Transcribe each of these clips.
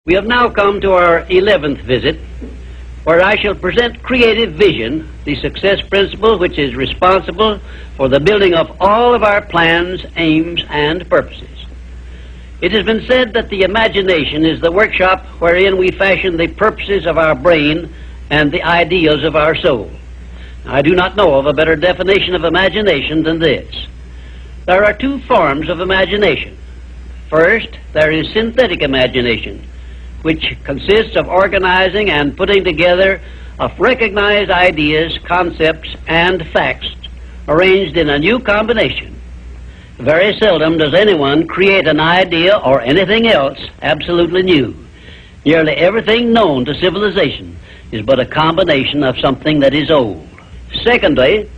We have now come to our 11th visit, where I shall present creative vision, the success principle which is responsible for the building of all of our plans, aims, and purposes. It has been said that the imagination is the workshop wherein we fashion the purposes of our brain and the ideals of our soul. I do not know of a better definition of imagination than this. There are two forms of imagination. First, there is synthetic imagination, which consists of organizing and putting together of recognized ideas, concepts, and facts arranged in a new combination. Very seldom does anyone create an idea or anything else absolutely new. Nearly everything known to civilization is but a combination of something that is old. Secondly,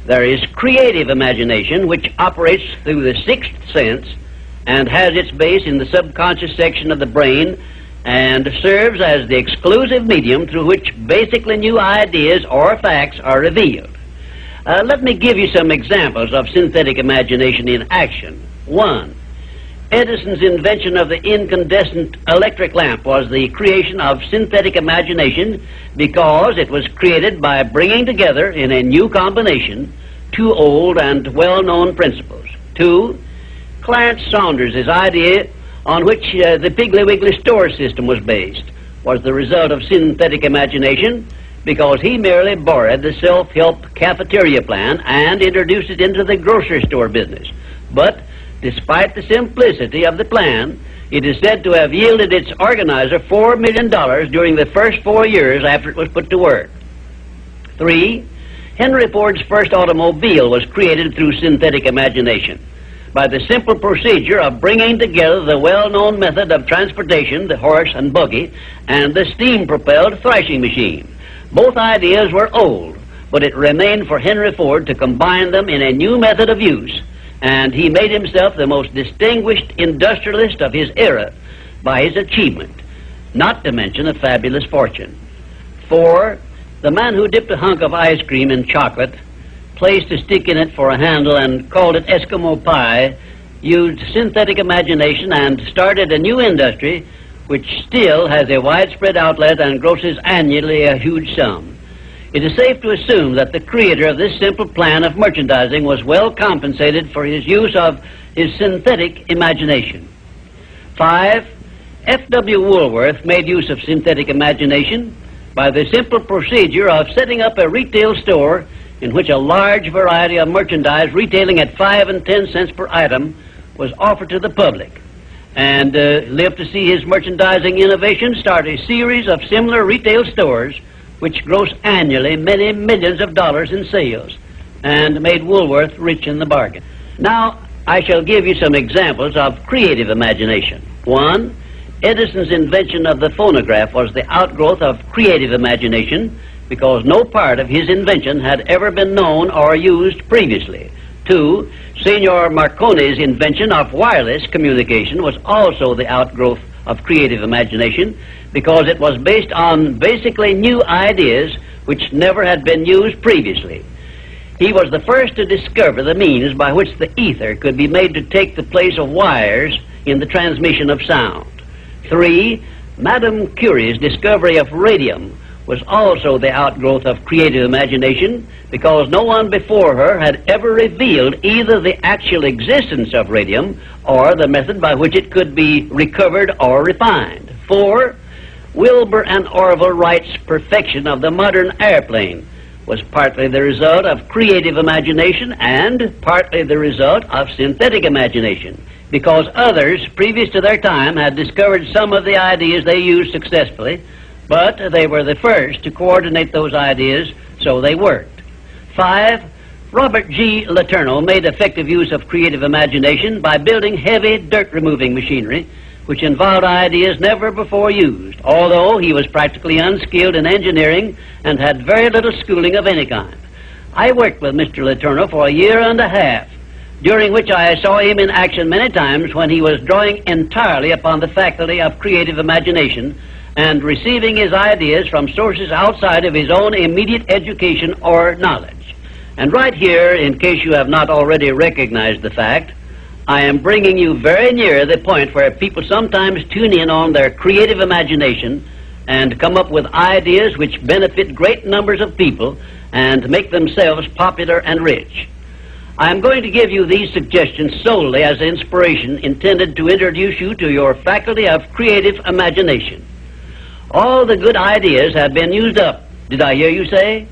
there is creative imagination, which operates through the sixth sense and has its base in the subconscious section of the brain and serves as the exclusive medium through which basically new ideas or facts are revealed. Let me give you some examples of synthetic imagination in action. 1. Edison's invention of the incandescent electric lamp was the creation of synthetic imagination because it was created by bringing together in a new combination two old and well-known principles. 2. Clarence Saunders's idea on which the Piggly Wiggly store system was based was the result of synthetic imagination because he merely borrowed the self-help cafeteria plan and introduced it into the grocery store business. But despite the simplicity of the plan, it is said to have yielded its organizer $4 million during the first 4 years after it was put to work. 3. Henry Ford's first automobile was created through synthetic imagination by the simple procedure of bringing together the well-known method of transportation, the horse and buggy, and the steam-propelled thrashing machine. Both ideas were old, but it remained for Henry Ford to combine them in a new method of use, and he made himself the most distinguished industrialist of his era by his achievement, not to mention a fabulous fortune. 4. The man who dipped a hunk of ice cream in chocolate, placed a stick in it for a handle, and called it Eskimo pie, used synthetic imagination and started a new industry which still has a widespread outlet and grosses annually a huge sum. It is safe to assume that the creator of this simple plan of merchandising was well compensated for his use of his synthetic imagination. 5. F.W. Woolworth made use of synthetic imagination by the simple procedure of setting up a retail store in which a large variety of merchandise retailing at 5 and 10 cents per item was offered to the public, and lived to see his merchandising innovation start a series of similar retail stores which gross annually many millions of dollars in sales and made Woolworth rich in the bargain. Now, I shall give you some examples of creative imagination. 1. Edison's invention of the phonograph was the outgrowth of creative imagination because no part of his invention had ever been known or used previously. 2. Signor Marconi's invention of wireless communication was also the outgrowth of creative imagination because it was based on basically new ideas which never had been used previously. He was the first to discover the means by which the ether could be made to take the place of wires in the transmission of sound. 3. Madame Curie's discovery of radium was also the outgrowth of creative imagination because no one before her had ever revealed either the actual existence of radium or the method by which it could be recovered or refined. 4. Wilbur and Orville Wright's perfection of the modern airplane was partly the result of creative imagination and partly the result of synthetic imagination, because others previous to their time had discovered some of the ideas they used successfully, but they were the first to coordinate those ideas, so they worked. 5. Robert G. Letourneau made effective use of creative imagination by building heavy dirt-removing machinery, which involved ideas never before used, although he was practically unskilled in engineering and had very little schooling of any kind. I worked with Mr. Letourneau for a year and a half, during which I saw him in action many times when he was drawing entirely upon the faculty of creative imagination and receiving his ideas from sources outside of his own immediate education or knowledge. And right here, in case you have not already recognized the fact, I am bringing you very near the point where people sometimes tune in on their creative imagination and come up with ideas which benefit great numbers of people and make themselves popular and rich. I am going to give you these suggestions solely as inspiration intended to introduce you to your faculty of creative imagination. All the good ideas have been used up, did I hear you say?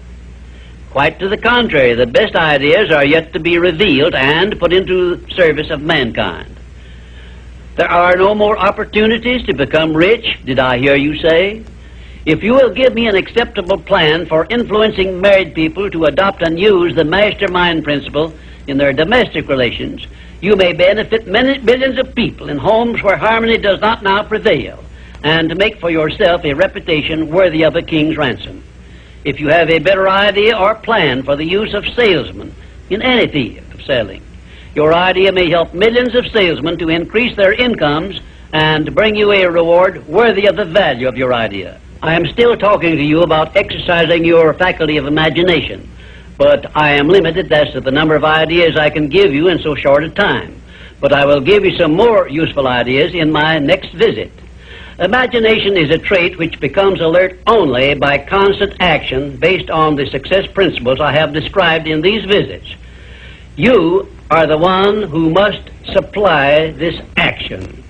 Quite to the contrary, the best ideas are yet to be revealed and put into service of mankind. There are no more opportunities to become rich, did I hear you say? If you will give me an acceptable plan for influencing married people to adopt and use the mastermind principle in their domestic relations, you may benefit many millions of people in homes where harmony does not now prevail, and make for yourself a reputation worthy of a king's ransom. If you have a better idea or plan for the use of salesmen in any field of selling, your idea may help millions of salesmen to increase their incomes and bring you a reward worthy of the value of your idea. I am still talking to you about exercising your faculty of imagination, but I am limited as to the number of ideas I can give you in so short a time. But I will give you some more useful ideas in my next visit. Imagination is a trait which becomes alert only by constant action based on the success principles I have described in these visits. You are the one who must supply this action.